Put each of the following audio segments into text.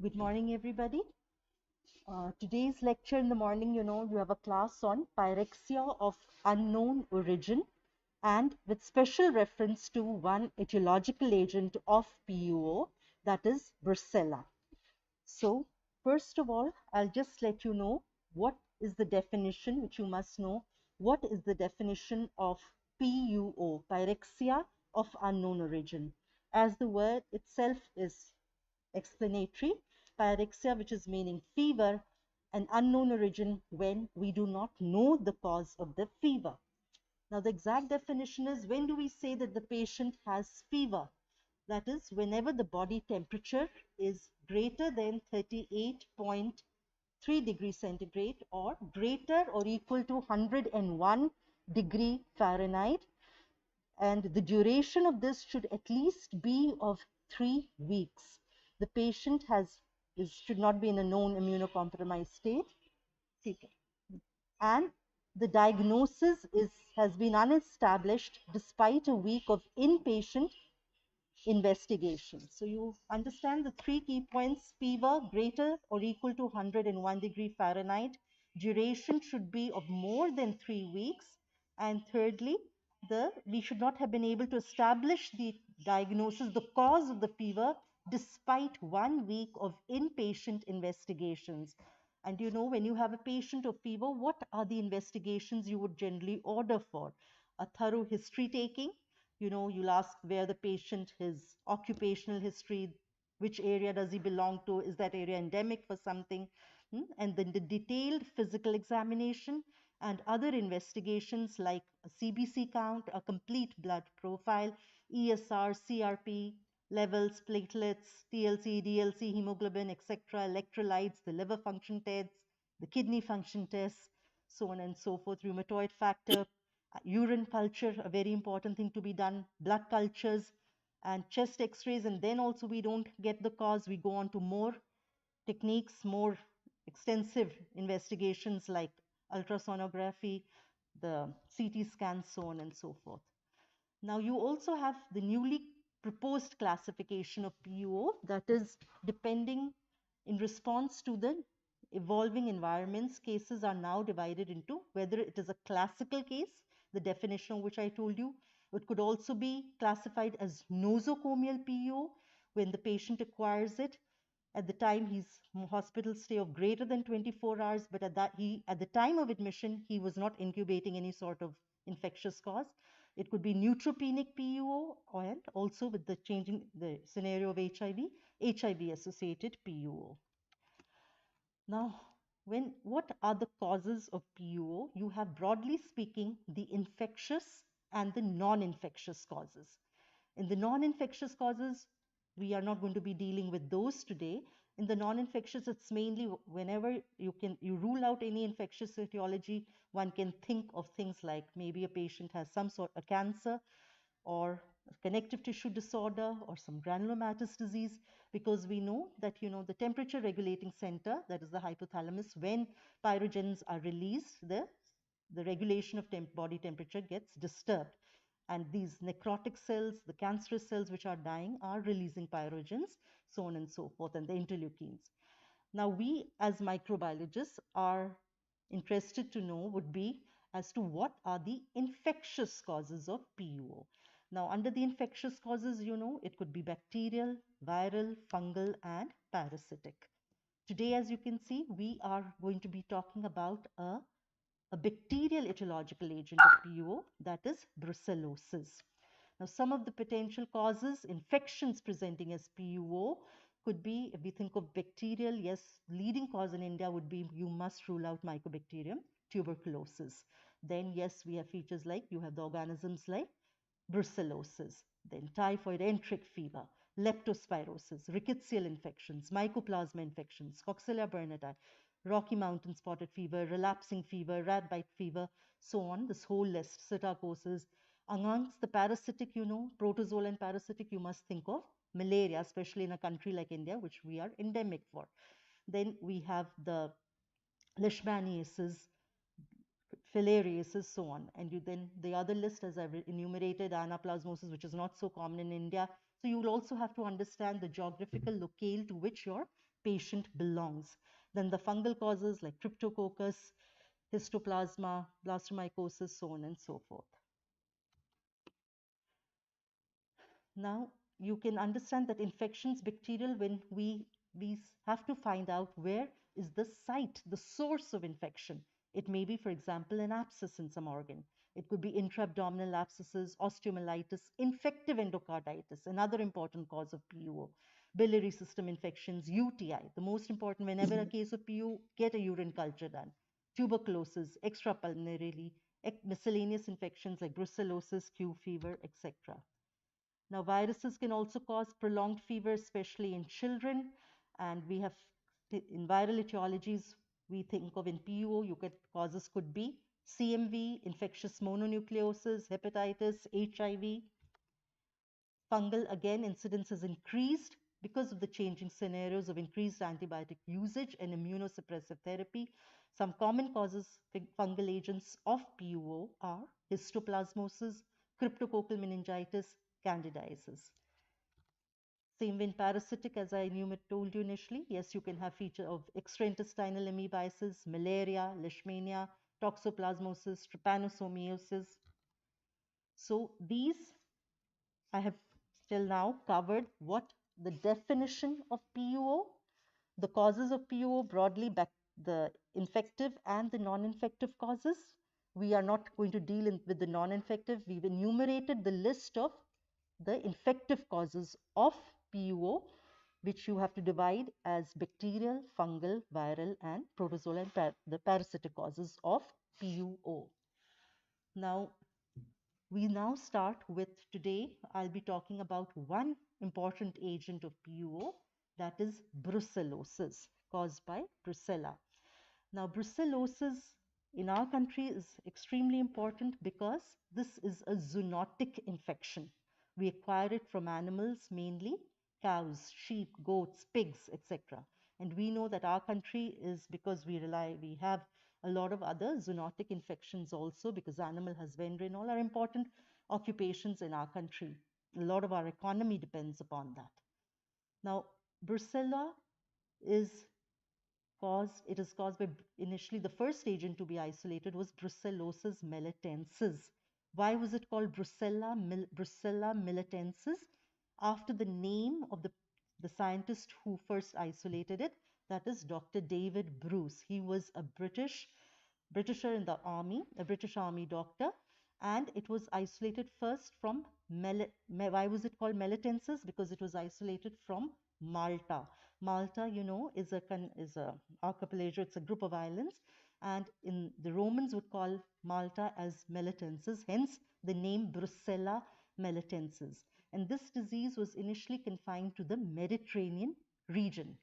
Good morning, everybody. Today's lecture in the morning, you have a class on pyrexia of unknown origin and with special reference to one etiological agent of PUO, that is Brusella. So, first of all, I'll just let you know what is the definition, which you must know. What is the definition of PUO, pyrexia of unknown origin? As the word itself is explanatory, pyrexia, which is meaning fever, an unknown origin when we do not know the cause of the fever. Now, the exact definition is, when do we say that the patient has fever? That is, whenever the body temperature is greater than 38.3 degrees centigrade or greater or equal to 101 degree Fahrenheit, and the duration of this should at least be of 3 weeks. The patient should not be in a known immunocompromised state, and the diagnosis has been unestablished despite a week of inpatient investigation. So you understand the three key points: fever greater or equal to 101 degree Fahrenheit, duration should be of more than 3 weeks, and thirdly, we should not have been able to establish the diagnosis, the cause of the fever, despite 1 week of inpatient investigations. And when you have a patient of fever, what are the investigations you would generally order for? A thorough history taking. You'll ask where the patient, his occupational history, which area does he belong to, is that area endemic for something, and then the detailed physical examination and other investigations like a CBC count, a complete blood profile, ESR, CRP levels, platelets, TLC, DLC, hemoglobin, etc., electrolytes, the liver function tests, the kidney function tests, so on and so forth, rheumatoid factor, urine culture, a very important thing to be done, blood cultures, and chest x-rays. And then also we don't get the cause, we go on to more techniques, more extensive investigations like ultrasonography, the CT scans, so on and so forth. Now you also have the newly proposed classification of PUO, that is, depending in response to the evolving environments, cases are now divided into whether it is a classical case, the definition of which I told you. It could also be classified as nosocomial PUO when the patient acquires it at the time his hospital stay of greater than 24 hours, but at the time of admission, he was not incubating any sort of infectious cause. It could be neutropenic PUO, and also with the changing the scenario of HIV-associated PUO. Now, what are the causes of PUO? You have, broadly speaking, the infectious and the non-infectious causes. In the non-infectious causes, we are not going to be dealing with those today. In the non-infectious, it's mainly whenever you rule out any infectious etiology, one can think of things like maybe a patient has some sort of cancer or connective tissue disorder or some granulomatous disease, because we know that the temperature regulating center, that is the hypothalamus, when pyrogens are released, the regulation of body temperature gets disturbed, and these necrotic cells, the cancerous cells which are dying, are releasing pyrogens, so on and so forth, and the interleukins. Now we as microbiologists are interested to know would be as to what are the infectious causes of PUO. Now, under the infectious causes, it could be bacterial, viral, fungal, and parasitic. Today, as you can see, we are going to be talking about a bacterial etiological agent of PUO, that is brucellosis. Now, some of the potential causes, infections presenting as PUO, could be, if we think of bacterial, yes, leading cause in India would be, you must rule out Mycobacterium tuberculosis. Then, yes, we have features like, you have the organisms like brucellosis, then typhoid enteric fever, leptospirosis, rickettsial infections, mycoplasma infections, Coxiella burnetii, Rocky Mountain spotted fever, relapsing fever, rat bite fever, so on, this whole list, psittacosis. Amongst the parasitic, protozoal and parasitic, you must think of malaria, especially in a country like India, which we are endemic for. Then we have the leishmaniasis, filariasis, so on. And then the other list, as I've enumerated, anaplasmosis, which is not so common in India. So you will also have to understand the geographical locale to which your patient belongs. Then the fungal causes like Cryptococcus, Histoplasma, Blastomycosis, so on and so forth. Now, you can understand that infections bacterial when we have to find out where is the site, the source of infection. It may be, for example, an abscess in some organ. It could be intra-abdominal abscesses, osteomyelitis, infective endocarditis, another important cause of PUO, biliary system infections, UTI. The most important, whenever a case of PU, get a urine culture done. Tuberculosis, extrapulmonarily, miscellaneous infections like brucellosis, Q fever, etc. Now, viruses can also cause prolonged fever, especially in children. And we have in viral etiologies, we think of in PUO, causes could be CMV, infectious mononucleosis, hepatitis, HIV. Fungal, again, incidence has increased because of the changing scenarios of increased antibiotic usage and immunosuppressive therapy. Some common causes fungal agents of PUO are histoplasmosis, cryptococcal meningitis, candidiasis. Same in parasitic, as I told you initially. Yes, you can have feature of extraintestinal amoebiasis, malaria, leishmania, toxoplasmosis, trypanosomiasis. So these I have till now covered what the definition of PUO, the causes of PUO broadly, the infective and the non-infective causes. We are not going to deal with the non-infective. We've enumerated the list of the infective causes of PUO, which you have to divide as bacterial, fungal, viral, and protozoal and the parasitic causes of PUO. Now, we now start with today, I'll be talking about one important agent of PUO, that is brucellosis, caused by Brusella. Now, brucellosis in our country is extremely important because this is a zoonotic infection. We acquire it from animals, mainly cows, sheep, goats, pigs, etc. And we know that our country is, because we have a lot of other zoonotic infections also, because animal husbandry and all are important occupations in our country. A lot of our economy depends upon that. Now, Brucella is it is caused by, initially the first agent to be isolated was Brucellosis melitensis. Why was it called Brusella melitensis? After the name of the scientist who first isolated it, that is Dr. David Bruce. He was a Britisher in the army, a British army doctor, and it was isolated first from why was it called melitensis? Because it was isolated from Malta. Malta, you know, is a archipelago. It's a group of islands, and the Romans would call Malta as melitensis. Hence, the name Brusella melitensis. And this disease was initially confined to the Mediterranean region.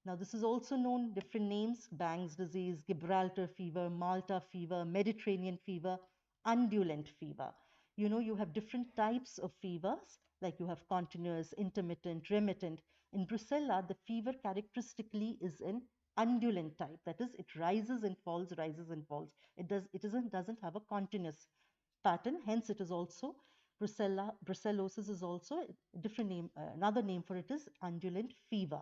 Now, this is also known different names: Banks disease, Gibraltar fever, Malta fever, Mediterranean fever, undulant fever. You know, you have different types of fevers, like you have continuous, intermittent, remittent. In Brucella, the fever characteristically is an undulant type. That is, it rises and falls, rises and falls. It doesn't have a continuous pattern. Hence, it is also brucellosis is also a different name. Another name for it is undulant fever.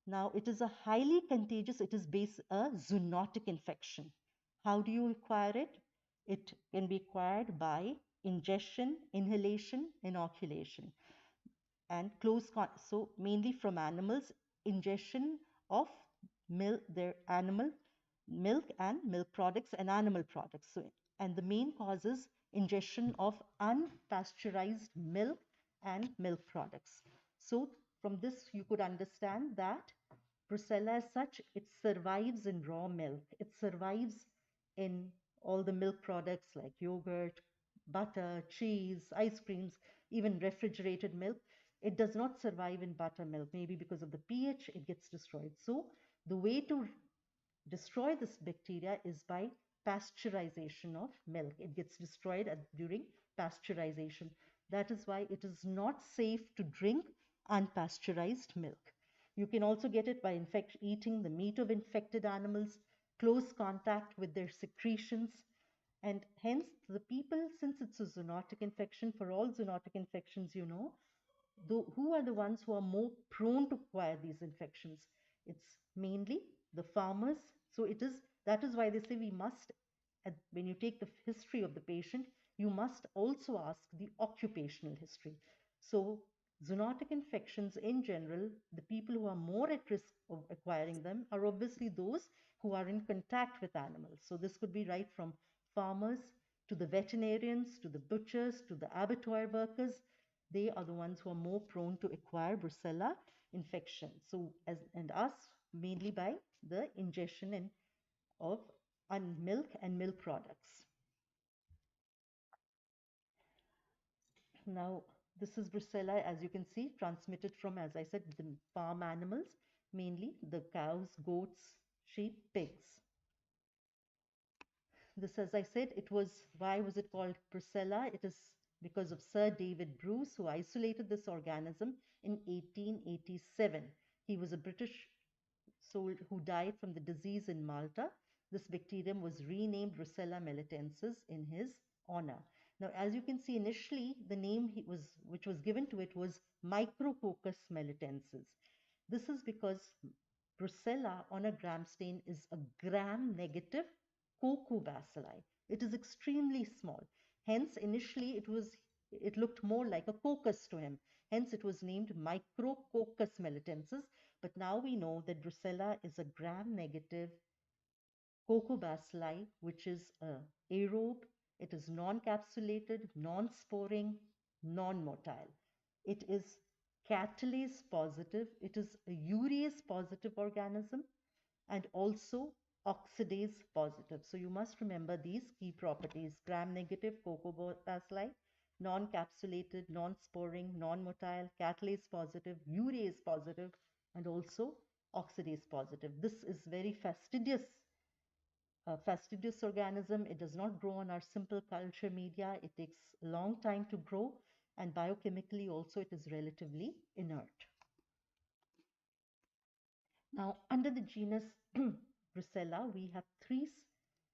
Now, it is a highly contagious, it is a zoonotic infection. How do you acquire it? It can be acquired by ingestion, inhalation, inoculation, and so mainly from animals, ingestion of their animal milk and milk products and animal products. So, and the main cause is ingestion of unpasteurized milk and milk products. So from this, you could understand that Brucella as such, it survives in raw milk. It survives in all the milk products like yogurt, butter, cheese, ice creams, even refrigerated milk. It does not survive in buttermilk, maybe because of the pH, it gets destroyed. So the way to destroy this bacteria is by pasteurization of milk. It gets destroyed during pasteurization. That is why it is not safe to drink unpasteurized milk. You can also get it by eating the meat of infected animals, close contact with their secretions, and hence the people, since it's a zoonotic infection, for all zoonotic infections, you know, who are the ones who are more prone to acquire these infections? It's mainly the farmers. So that is why they say we must, when you take the history of the patient, you must also ask the occupational history. So zoonotic infections in general, the people who are more at risk of acquiring them are obviously those who are in contact with animals. So this could be right from farmers to the veterinarians, to the butchers, to the abattoir workers. They are the ones who are more prone to acquire Brucella infection. So and us mainly by the ingestion of milk and milk products. Now, this is Brucella, as you can see, transmitted from, as I said, the farm animals, mainly the cows, goats, sheep, pigs. This, as I said, why was it called Brucella? It is because of Sir David Bruce, who isolated this organism in 1887. He was a British soul who died from the disease in Malta. This bacterium was renamed Brusella melitensis in his honor. Now, as you can see, initially the name which was given to it was Micrococcus melitensis. This is because Brucella on a gram stain is a gram-negative cocobacilli. It is extremely small. Hence, initially it looked more like a coccus to him. Hence, it was named Micrococcus melitensis. But now we know that Brucella is a gram-negative cocobacilli, which is aerobe. It is non-capsulated, non-sporing, non-motile. It is catalase positive. It is a urease positive organism and also oxidase positive. So you must remember these key properties: gram-negative cocobacilli, non-capsulated, non-sporing, non-motile, catalase positive, urease positive, and also oxidase positive. This is very fastidious organism. It does not grow on our simple culture media. It takes a long time to grow, and biochemically also it is relatively inert. Now, under the genus Brucella, we have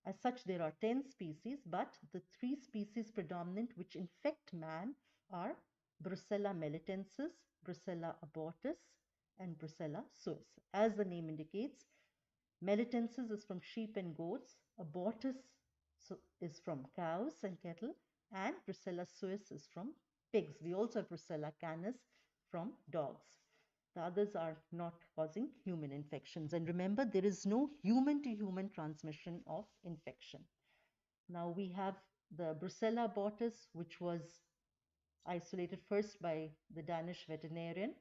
as such, there are 10 species, but the 3 species predominant which infect man are Brucella melitensis, Brusella abortis, and Brusella suis. As the name indicates, melitensis is from sheep and goats, abortis is from cows and cattle, and Brusella suis is from pigs. We also have Brusella canis from dogs. The others are not causing human infections. And remember, there is no human-to-human transmission of infection. Now we have the Brusella Bortis, which was isolated first by the Danish veterinarian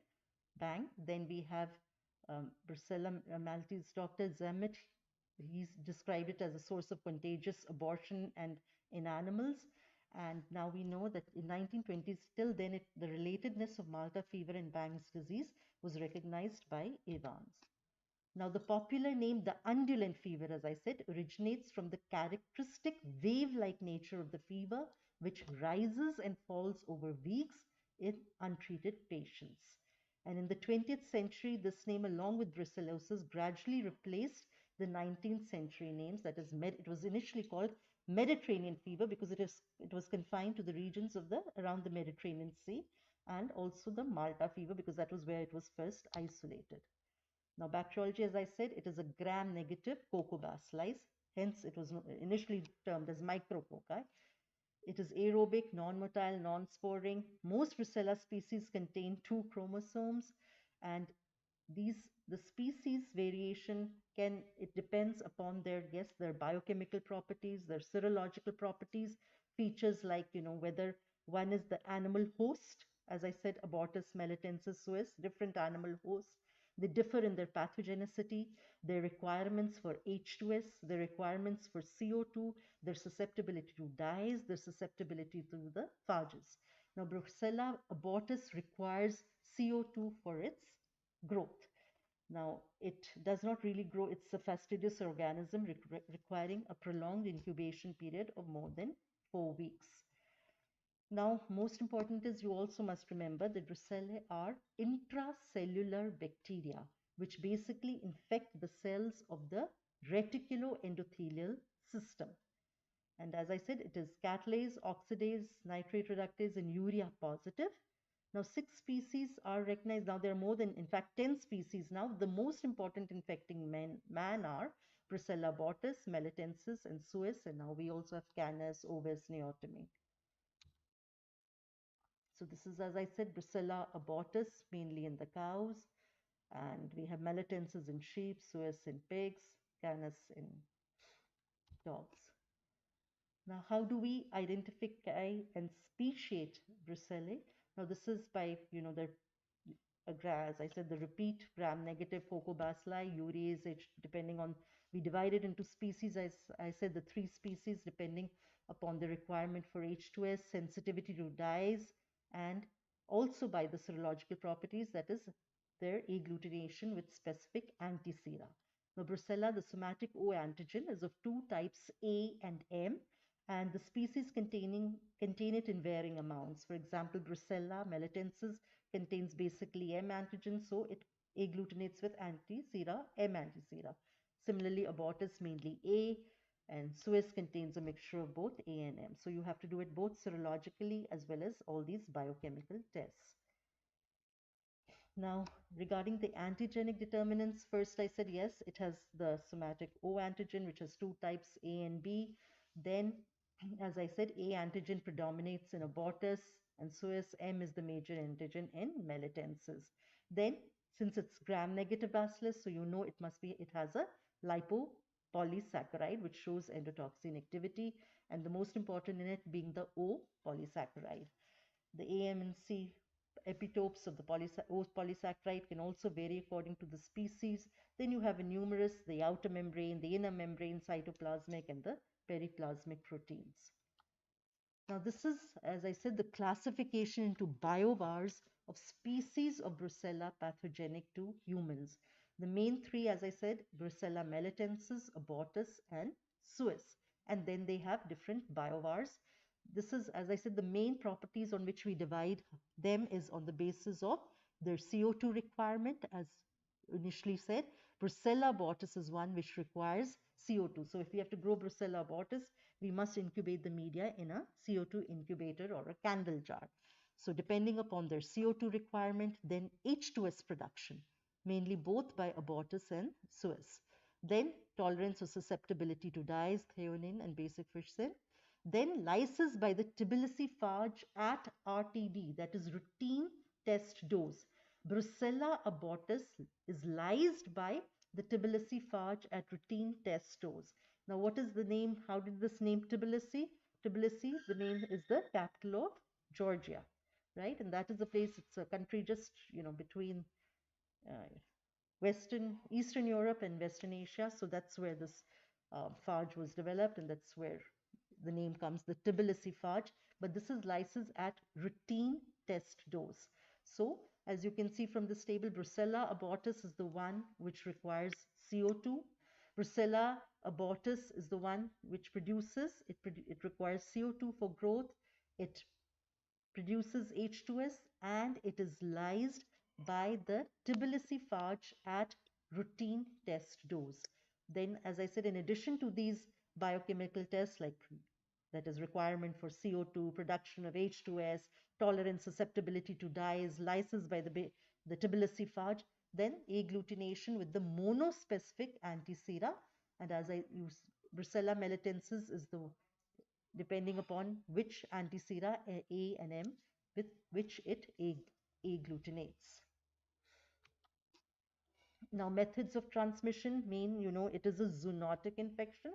Bang. Then we have Brusella maltese, Dr. Zemmet. He's described it as a source of contagious abortion and in animals. And now we know that in 1920s, till then, the relatedness of Malta fever and Bang's disease was recognized by AIIMS. Now, the popular name, the undulant fever, as I said, originates from the characteristic wave-like nature of the fever, which rises and falls over weeks in untreated patients. And in the 20th century, this name, along with brucellosis, gradually replaced the 19th century names. That is, it was initially called Mediterranean fever because it was confined to the regions of around the Mediterranean Sea, and also the Malta fever because that was where it was first isolated. Now, bacteriology, as I said, it is a gram-negative cocobacilli. Hence, it was initially termed as micrococci. It is aerobic, non-motile, non-sporing. Most Brucella species contain 2 chromosomes, and the species variation it depends upon their biochemical properties, their serological properties, features like, whether one is the animal host, as I said, abortus melitensis suis, different animal hosts. They differ in their pathogenicity, their requirements for H2S, their requirements for CO2, their susceptibility to dyes, their susceptibility to the phages. Now, Brusella abortus requires CO2 for its growth. Now, it does not really grow. It's a fastidious organism requiring a prolonged incubation period of more than 4 weeks. Now, most important is you also must remember that Brucella are intracellular bacteria, which basically infect the cells of the reticuloendothelial system. And as I said, it is catalase, oxidase, nitrate reductase, and urea positive. Now, 6 species are recognized. Now, there are more than, in fact, 10 species now. The most important infecting man are Brusella Bortis, Melitensis, and Suis. And now we also have Canis, Ovis, Neotome. So this is, as I said, Brusella abortus, mainly in the cows. And we have Melitensis in sheep, Suis in pigs, Canis in dogs. Now, how do we identify and speciate Brucellae? Now, this is by, as I said, the repeat gram-negative Phocobacilli, urease, depending on, we divide it into species, as I said, the 3 species, depending upon the requirement for H2S, sensitivity to dyes, and also by the serological properties, that is, their agglutination with specific antisera. Now, Brucella, the somatic O antigen, is of 2 types, A and M, and the species contain it in varying amounts. For example, Brusella melitensis contains basically M antigen, so it agglutinates with antisera, M antisera. Similarly, abortus mainly A, and Suis contains a mixture of both A and M. So you have to do it both serologically as well as all these biochemical tests. Now, regarding the antigenic determinants, first I said yes, it has the somatic O antigen, which has 2 types, A and B. Then, as I said, A antigen predominates in abortus, and Suis M is the major antigen in melitensis. Then, since it's gram-negative bacillus, so you know it has a lipopolysaccharide, which shows endotoxin activity, and the most important in it being the O polysaccharide. The A, M, and C epitopes of the polysaccharide can also vary according to the species. Then you have a numerous, the outer membrane, the inner membrane, cytoplasmic, and the periplasmic proteins. Now, this is, as I said, the classification into biovars of species of Brucella pathogenic to humans. The main 3, as I said, Brucella melitensis, abortus, and Suis. And then they have different biovars. This is, as I said, the main properties on which we divide them is on the basis of their CO2 requirement, as initially said. Brusella abortus is one which requires CO2. So if we have to grow Brusella abortus, we must incubate the media in a CO2 incubator or a candle jar. So depending upon their CO2 requirement, then H2S production, mainly both by abortus and Suis. Then tolerance or susceptibility to dyes, threonine and basic fish-sin. Then lysis by the Tbilisi phage at RTD, that is routine test dose. Brusella abortus is lysed by the Tbilisi phage at routine test dose. Now, what is the name? How did this name Tbilisi? Tbilisi, the name is the capital of Georgia, right? And that is a place, it's a country just, between Eastern Europe and Western Asia. So that's where this phage was developed, and that's where the name comes, the Tbilisi phage. But this is lysis at routine test dose. So as you can see from this table, Brusella abortus is the one which requires CO2. Brusella abortus is the one which it requires CO2 for growth. It produces H2S, and it is lysed by the Tbilisi phage at routine test dose. Then, as I said, in addition to these biochemical tests, like that is requirement for CO2, production of H2S, tolerance, susceptibility to dyes, lysis by the Tbilisi phage, then agglutination with the monospecific antisera, and as I use Brusella melitensis is the depending upon which antisera A and M with which it agglutinates. Now, methods of transmission mean, it is a zoonotic infection.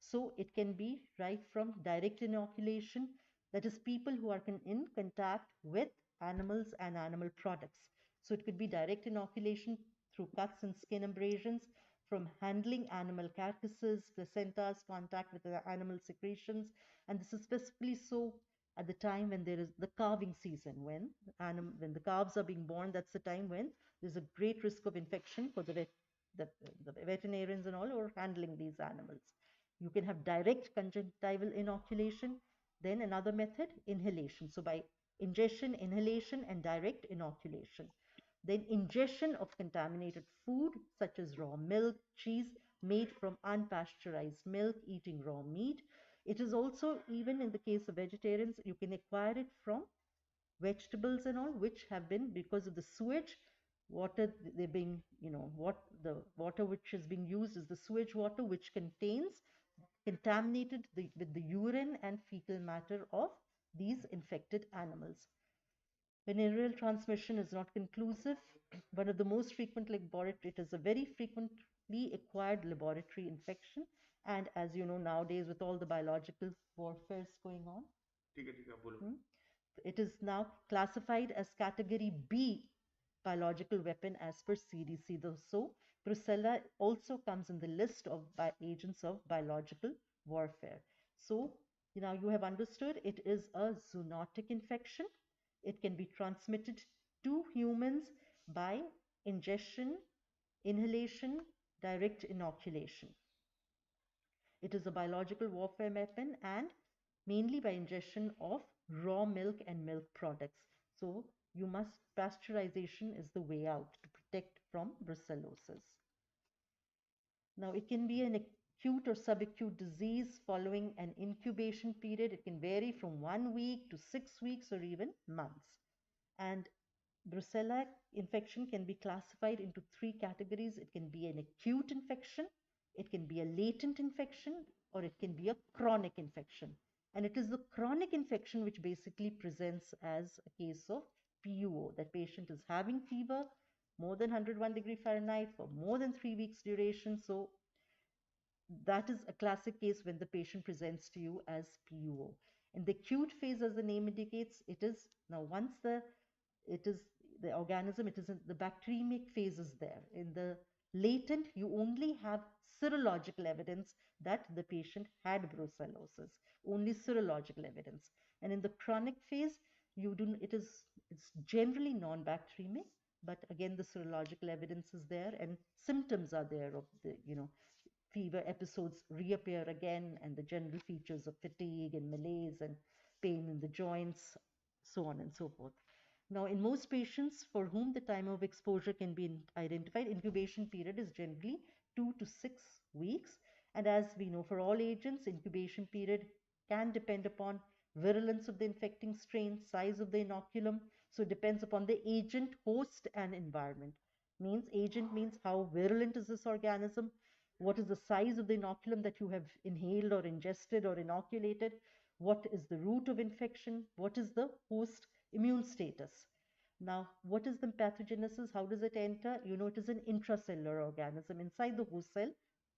So it can be right from direct inoculation, that is people who are in contact with animals and animal products. So it could be direct inoculation through cuts and skin abrasions, from handling animal carcasses, placentas, contact with the animal secretions. And this is specifically so at the time when there is the calving season, when the calves are being born. That's the time when there's a great risk of infection for the veterinarians and all who are handling these animals. You can have direct conjunctival inoculation. Then another method, inhalation. So by ingestion, inhalation, and direct inoculation. Then ingestion of contaminated food such as raw milk, cheese made from unpasteurized milk, eating raw meat. It is also, even in the case of vegetarians, you can acquire it from vegetables and all, which have been, because of the sewage water, they're being, what the water which is being used is the sewage water, which contains contaminated with the urine and fecal matter of these infected animals. Venereal transmission is not conclusive. One of the most frequent laboratory, it is a very frequently acquired laboratory infection. And as you know, nowadays with all the biological warfares going on, it is now classified as category B biological weapon as per CDC. So Brusella also comes in the list of agents of biological warfare. So now you have understood it is a zoonotic infection. It can be transmitted to humans by ingestion, inhalation, direct inoculation. It is a biological warfare weapon, and mainly by ingestion of raw milk and milk products. So pasteurization is the way out to protect from brucellosis. Now it can be an acute or subacute disease following an incubation period. It can vary from 1 week to 6 weeks or even months. And Brusella infection can be classified into 3 categories. It can be an acute infection, it can be a latent infection, or it can be a chronic infection. And it is the chronic infection which basically presents as a case of PUO. That patient is having fever more than 101 degree Fahrenheit for more than 3 weeks duration. So that is a classic case when the patient presents to you as PUO. In the acute phase, as the name indicates, it is now once the organism, it is in the bacteremic phase is there. In the latent, you only have serological evidence that the patient had brucellosis, only serological evidence. And in the chronic phase, it's generally non-bacteremic, but again the serological evidence is there and symptoms are there of the fever episodes reappear again, and the general features of fatigue and malaise and pain in the joints, so on and so forth. Now, in most patients for whom the time of exposure can be identified, incubation period is generally 2 to 6 weeks. And as we know, for all agents, incubation period can depend upon virulence of the infecting strain, size of the inoculum. So it depends upon the agent, host, and environment. Agent means how virulent is this organism, what is the size of the inoculum that you have inhaled or ingested or inoculated, what is the route of infection, what is the host immune status. Now, what is the pathogenesis? How does it enter? It is an intracellular organism. Inside the host cell,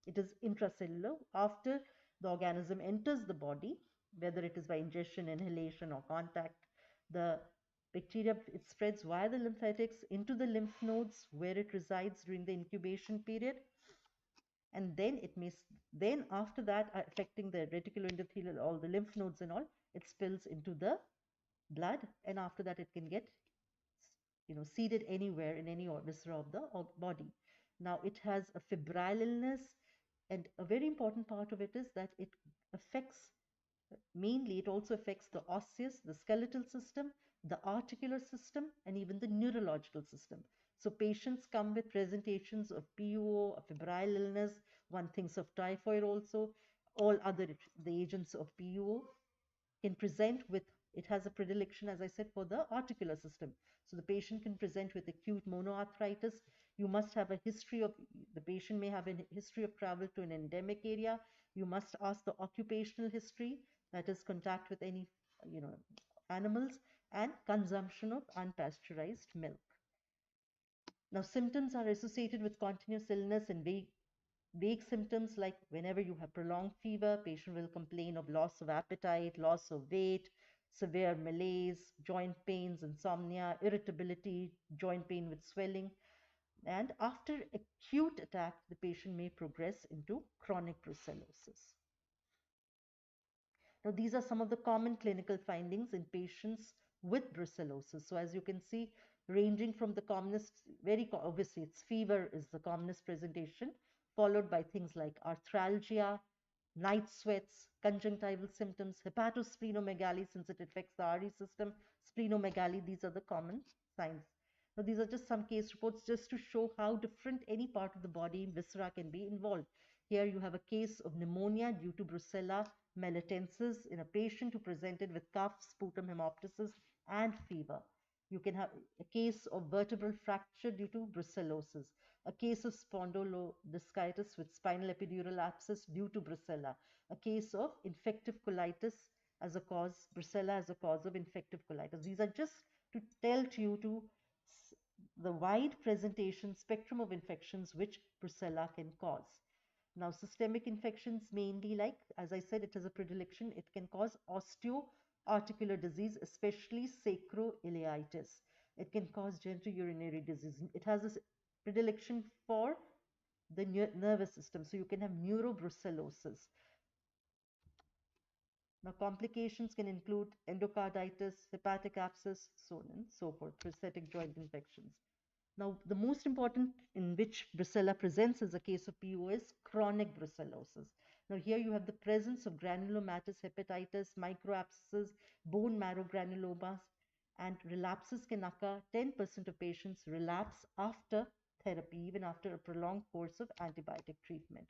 it is intracellular. After the organism enters the body, whether it is by ingestion, inhalation, or contact, the bacteria, it spreads via the lymphatics into the lymph nodes where it resides during the incubation period. And then after that, affecting the reticuloendothelial, all the lymph nodes and all, it spills into the blood, and after that it can get seeded anywhere in any viscera of the body. Now it has a febrile illness, and a very important part of it is that it also affects the osseous, the skeletal system, the articular system, and even the neurological system. So patients come with presentations of PUO, a febrile illness. One thinks of typhoid also. All other the agents of PUO can present with, it has a predilection, as I said, for the articular system. So the patient can present with acute monoarthritis. You must have a history of, the patient may have a history of travel to an endemic area. You must ask the occupational history, that is contact with any, animals, and consumption of unpasteurized milk. Now, symptoms are associated with continuous illness and vague symptoms, like whenever you have prolonged fever, patient will complain of loss of appetite, loss of weight, severe malaise, joint pains, insomnia, irritability, joint pain with swelling. And after acute attack, the patient may progress into chronic brucellosis. Now, these are some of the common clinical findings in patients with brucellosis. So as you can see, ranging from the commonest, obviously it's fever is the commonest presentation, followed by things like arthralgia, night sweats, conjunctival symptoms, hepatosplenomegaly, since it affects the RE system, splenomegaly. These are the common signs. Now, these are just some case reports just to show how different any part of the body viscera can be involved. Here you have a case of pneumonia due to Brusella melitensis in a patient who presented with cough, sputum hemoptysis, and fever. You can have a case of vertebral fracture due to brucellosis, a case of spondylodiscitis with spinal epidural abscess due to brucella, a case of infective colitis as a cause, brucella as a cause of infective colitis. These are just to tell to you to the wide presentation spectrum of infections which brucella can cause. Now, systemic infections mainly, like, as I said, it has a predilection. It can cause osteoarticular disease, especially sacroiliitis. It can cause genitourinary disease. It has this predilection for the nervous system. So you can have neurobrucellosis. Now, complications can include endocarditis, hepatic abscess, so on and so forth, prosthetic joint infections. Now, the most important in which brucella presents as a case of PO is chronic brucellosis. Now, here you have the presence of granulomatous hepatitis, microabscesses, bone marrow granulomas, and relapses can occur. 10% of patients relapse after therapy, even after a prolonged course of antibiotic treatment.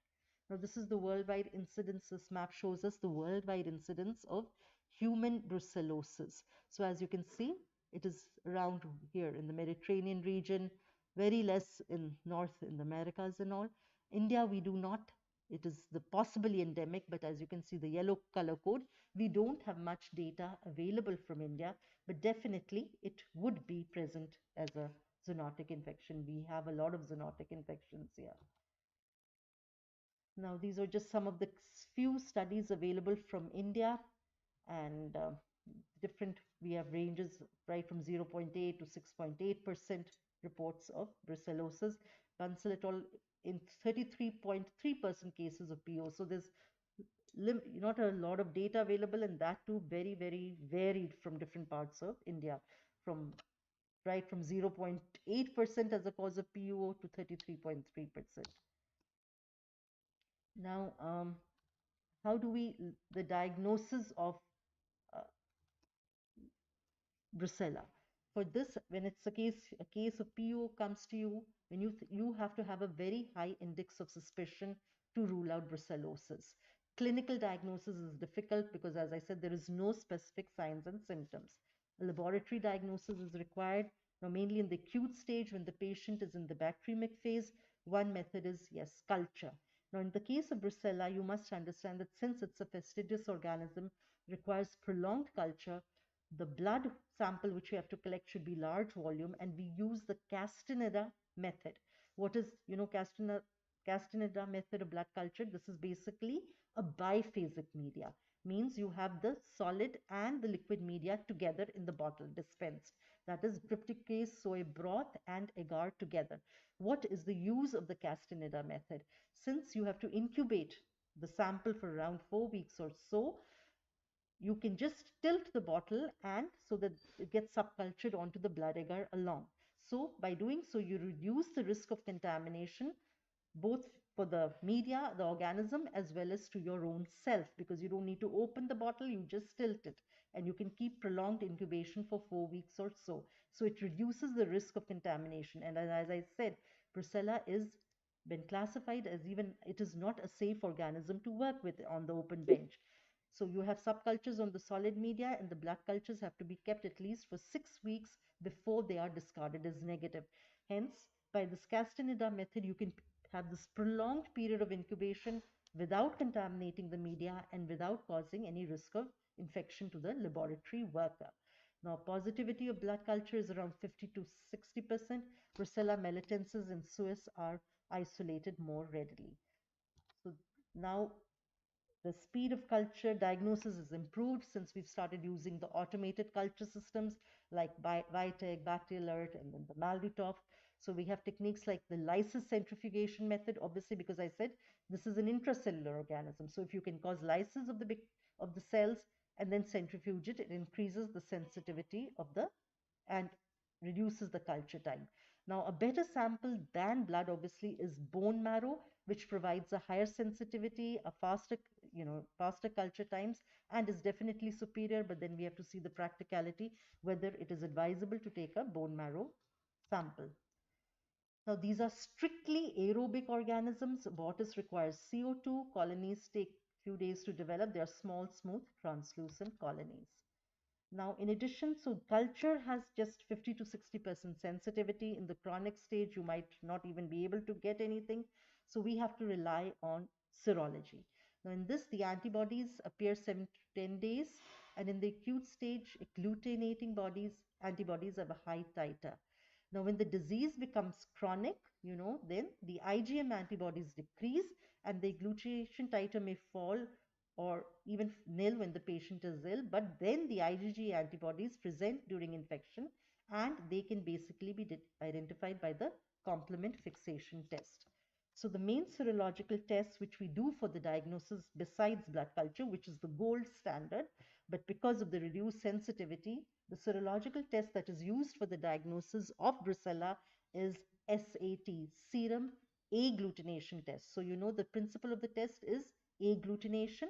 Now, this is the worldwide incidence. This map shows us the worldwide incidence of human brucellosis. So, as you can see, it is around here in the Mediterranean region, very less in North in the Americas and all. India, we do not. It is the possibly endemic, but as you can see, the yellow color code, we don't have much data available from India, but definitely it would be present as a zoonotic infection. We have a lot of zoonotic infections here. Now, these are just some of the few studies available from India, and different, we have ranges right from 0.8 to 6.8% reports of brucellosis. Bansal et al. In 33.3% cases of PO. So there's not a lot of data available, and that too very, very varied from different parts of India, from right from 0.8% as a cause of PO to 33.3%. Now, how do we, the diagnosis of uh, brucella? For this, when it's a case of PO comes to you, when you have to have a very high index of suspicion to rule out brucellosis. Clinical diagnosis is difficult because, as I said, there is no specific signs and symptoms. A laboratory diagnosis is required. Now, mainly in the acute stage, when the patient is in the bacteremic phase, one method is, yes, culture. Now, in the case of brucella, you must understand that since it's a fastidious organism, requires prolonged culture. The blood sample which we have to collect should be large volume, and we use the Castaneda method. What is, Castaneda method of blood culture? This is basically a biphasic media. Means you have the solid and the liquid media together in the bottle dispensed. That is trypticase, soy broth, and agar together. What is the use of the Castaneda method? Since you have to incubate the sample for around 4 weeks or so, you can just tilt the bottle and so that it gets subcultured onto the blood agar along. So by doing so, you reduce the risk of contamination, both for the media, the organism, as well as to your own self, because you don't need to open the bottle, you just tilt it, and you can keep prolonged incubation for 4 weeks or so. So it reduces the risk of contamination. And as I said, Brucella is been classified as, even it is not a safe organism to work with on the open bench. So you have subcultures on the solid media, and the blood cultures have to be kept at least for 6 weeks before they are discarded as negative. Hence, by this Castaneda method, you can have this prolonged period of incubation without contaminating the media and without causing any risk of infection to the laboratory worker. Now, positivity of blood culture is around 50 to 60%. Brucella melitensis and Suis are isolated more readily. So now the speed of culture diagnosis is improved since we've started using the automated culture systems like Vitek, Bacterialert, and then the Maldutov. So we have techniques like the lysis centrifugation method, obviously, because I said this is an intracellular organism. So if you can cause lysis of the cells and then centrifuge it, it increases the sensitivity of the and reduces the culture time. Now, a better sample than blood obviously is bone marrow, which provides a higher sensitivity, a faster culture times, and is definitely superior. But then we have to see the practicality, whether it is advisable to take a bone marrow sample. Now, these are strictly aerobic organisms. Bortis requires CO2. Colonies take few days to develop. They are small, smooth, translucent colonies. Now, in addition, so culture has just 50 to 60% sensitivity. In the chronic stage, you might not even be able to get anything. So we have to rely on serology. Now, in this, the antibodies appear 7 to 10 days, and in the acute stage, agglutinating antibodies have a high titer. Now, when the disease becomes chronic, then the IgM antibodies decrease, and the agglutination titer may fall or even nil when the patient is ill, but then the IgG antibodies present during infection, and they can basically be identified by the complement fixation test. So the main serological tests which we do for the diagnosis besides blood culture, which is the gold standard, but because of the reduced sensitivity, the serological test that is used for the diagnosis of Brusella is SAT, serum agglutination test. So the principle of the test is agglutination,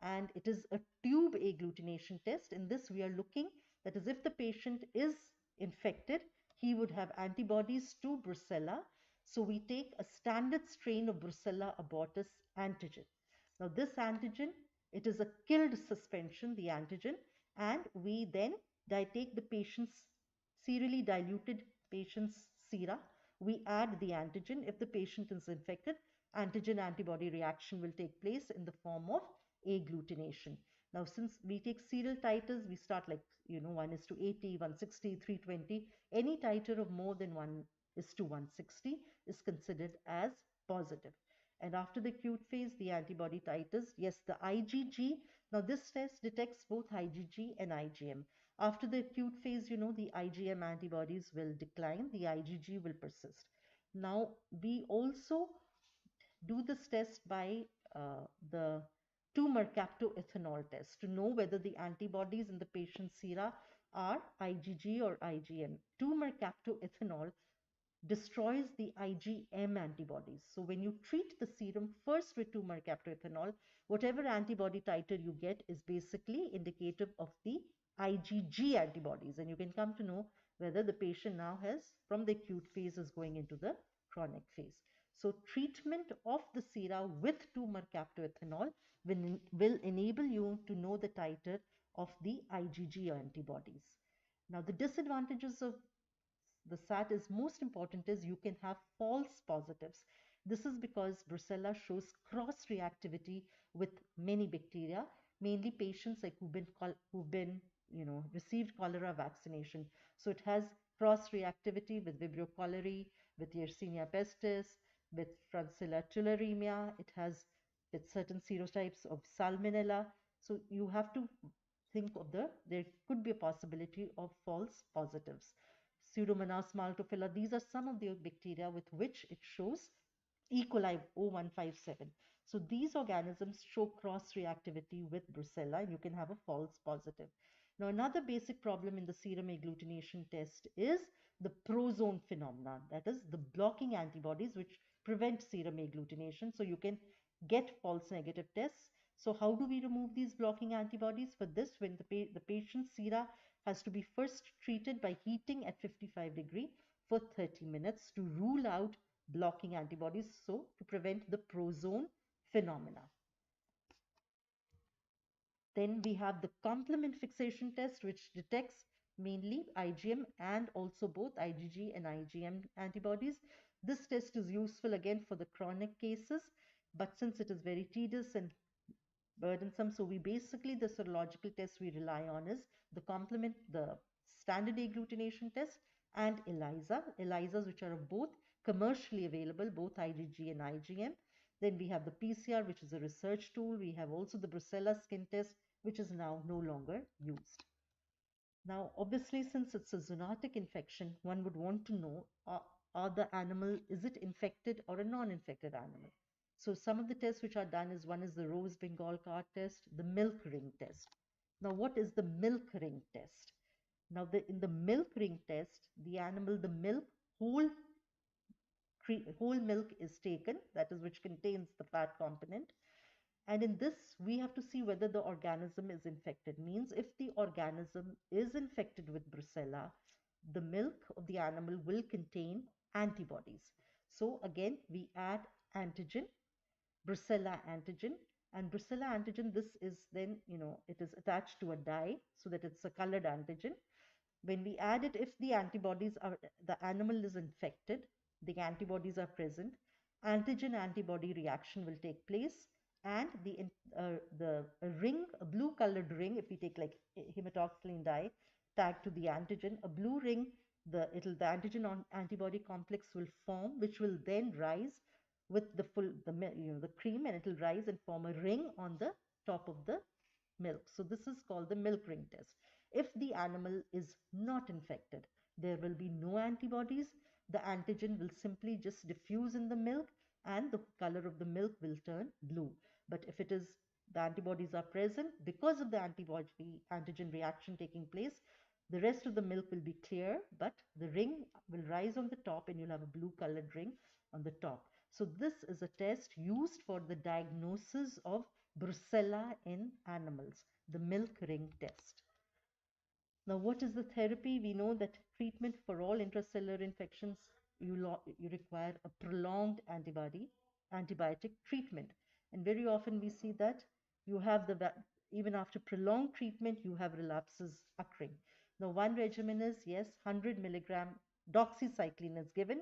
and it is a tube agglutination test. In this, we are looking that is if the patient is infected, he would have antibodies to Brusella. So we take a standard strain of Brusella abortus antigen. Now this antigen, it is a killed suspension, the antigen, and we then take the patient's serially diluted patient's sera. We add the antigen. If the patient is infected, antigen antibody reaction will take place in the form of agglutination. Now, since we take serial titers, we start like 1 is to 80, 160, 320. Any titer of more than 1 is to 160 is considered as positive. And after the acute phase, the antibody titers, yes, the IgG. Now, this test detects both IgG and IgM. After the acute phase, the IgM antibodies will decline, the IgG will persist. Now, we also do this test by the 2-mercaptoethanol test to know whether the antibodies in the patient's sera are IgG or IgM. 2-mercaptoethanol destroys the IgM antibodies. So when you treat the serum first with 2-mercaptoethanol, whatever antibody titer you get is basically indicative of the IgG antibodies, and you can come to know whether the patient now has, from the acute phase, is going into the chronic phase. So treatment of the sera with 2-mercaptoethanol will enable you to know the titer of the IgG antibodies. Now, the disadvantages of the SAT is most important is you can have false positives. This is because Brusella shows cross reactivity with many bacteria, mainly patients like who've been received cholera vaccination. So it has cross reactivity with Vibrio cholerae, with Yersinia pestis, with Francilla tularemia. It has with certain serotypes of Salmonella. So you have to think of there could be a possibility of false positives. Pseudomonas maltophilia, these are some of the bacteria with which it shows E. coli 0157. So these organisms show cross-reactivity with Brusella, and you can have a false positive. Now, another basic problem in the serum agglutination test is the prozone phenomenon, that is the blocking antibodies which prevent serum agglutination. So you can get false negative tests. So how do we remove these blocking antibodies? For this, when the patient's sera has to be first treated by heating at 55 degree for 30 minutes to rule out blocking antibodies, so to prevent the prozone phenomena. Then we have the complement fixation test, which detects mainly IgM and also both IgG and IgM antibodies. This test is useful again for the chronic cases, but since it is very tedious and burdensome, so we basically, the serological test we rely on is the standard agglutination test and ELISAs, which are both commercially available, both IgG and IgM. Then we have the PCR, which is a research tool. We have also the Brusella skin test, which is now no longer used. Now, obviously, since it's a zoonotic infection, one would want to know, is it infected or a non-infected animal? So some of the tests which are done is, one is the Rose Bengal card test, the milk ring test. Now, what is the milk ring test? Now, in the milk ring test, the milk, whole milk is taken, that is, which contains the fat component. And in this, we have to see whether the organism is infected. Means if the organism is infected with Brusella, the milk of the animal will contain antibodies. So again, we add antigen, Brusella antigen, And Brucella antigen, this is then, it is attached to a dye so that it's a colored antigen. When we add it, if the animal is infected, the antibodies are present, antigen-antibody reaction will take place, and the ring, a blue colored ring, if we take like hematoxylin dye tagged to the antigen, a blue ring, the antigen on antibody complex will form, which will then rise with the cream, and it will rise and form a ring on the top of the milk. So this is called the milk ring test. If the animal is not infected, there will be no antibodies. The antigen will simply just diffuse in the milk and the color of the milk will turn blue. But if the antibodies are present, because of the antigen reaction taking place, the rest of the milk will be clear, but the ring will rise on the top and you'll have a blue colored ring on the top. So this is a test used for the diagnosis of Brucella in animals, the milk ring test. Now, what is the therapy? We know that treatment for all intracellular infections, you require a prolonged antibiotic treatment. And very often we see that you have even after prolonged treatment, you have relapses occurring. Now, one regimen is, yes, 100 milligram doxycycline is given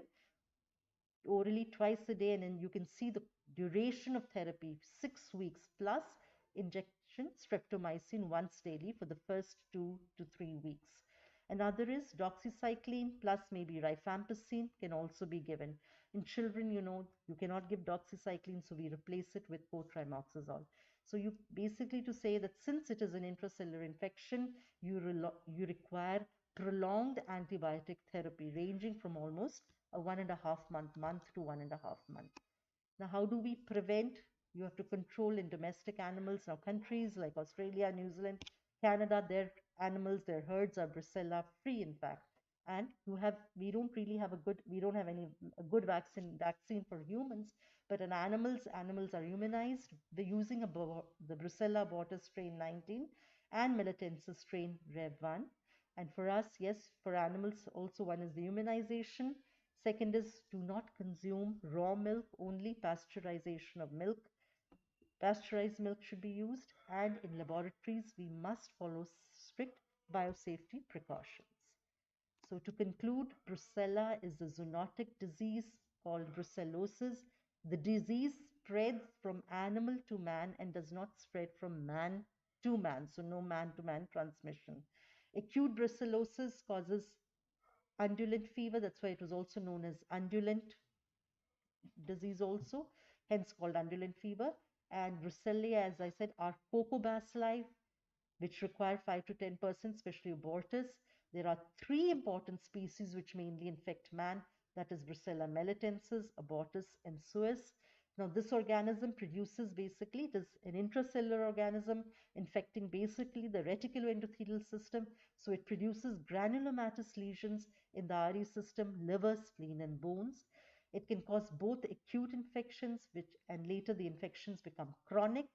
orally twice a day, and then you can see the duration of therapy, 6 weeks plus injection streptomycin once daily for the first 2 to 3 weeks. Another is doxycycline plus maybe rifampicin can also be given. In children, you cannot give doxycycline, so we replace it with cotrimoxazole. So you basically to say that since it is an intracellular infection, you require prolonged antibiotic therapy ranging from almost a 1.5 month to 1.5 month. Now, how do we prevent? You have to control in domestic animals. Now, countries like Australia, New Zealand, Canada, their animals, their herds are Brucella free, in fact. And we don't have a good vaccine for humans, but in animals are immunized. They're using the Brusella Bortis strain 19 and Melitensis strain Rev 1. And for us, yes, for animals also one is the immunization. Second is do not consume raw milk, only pasteurization of milk. Pasteurized milk should be used, and in laboratories, we must follow strict biosafety precautions. So to conclude, Brucella is a zoonotic disease called brucellosis. The disease spreads from animal to man and does not spread from man to man, so no man-to-man transmission. Acute brucellosis causes undulant fever. That's why it was also known as undulant disease also, hence called undulant fever. And Brucella, as I said, are cocobacilli, which require 5 to 10%, especially abortus. There are 3 important species which mainly infect man, that is Brucella melitensis, abortus, and suis. Now, this organism produces basically, it is an intracellular organism infecting basically the reticuloendothelial system. So it produces granulomatous lesions in the RE system, liver, spleen, and bones. It can cause both acute infections, and later the infections become chronic.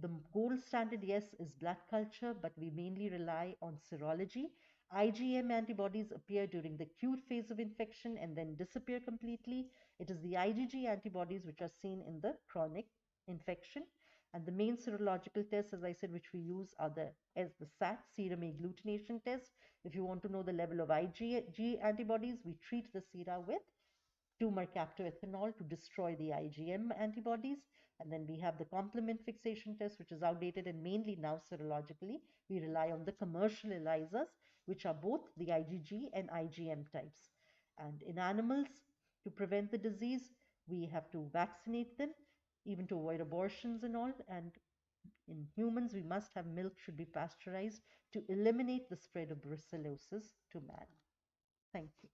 The gold standard, yes, is blood culture, but we mainly rely on serology. IgM antibodies appear during the acute phase of infection and then disappear completely. It is the IgG antibodies which are seen in the chronic infection. And the main serological tests, as I said, which we use are the SAT, serum agglutination test. If you want to know the level of IgG antibodies, we treat the sera with tumor captive ethanol to destroy the IgM antibodies. And then we have the complement fixation test, which is outdated, and mainly now serologically, we rely on the commercial ELISAs, which are both the IgG and IgM types. And in animals, to prevent the disease, we have to vaccinate them, even to avoid abortions and all. And in humans, we must have milk should be pasteurized to eliminate the spread of brucellosis to man. Thank you.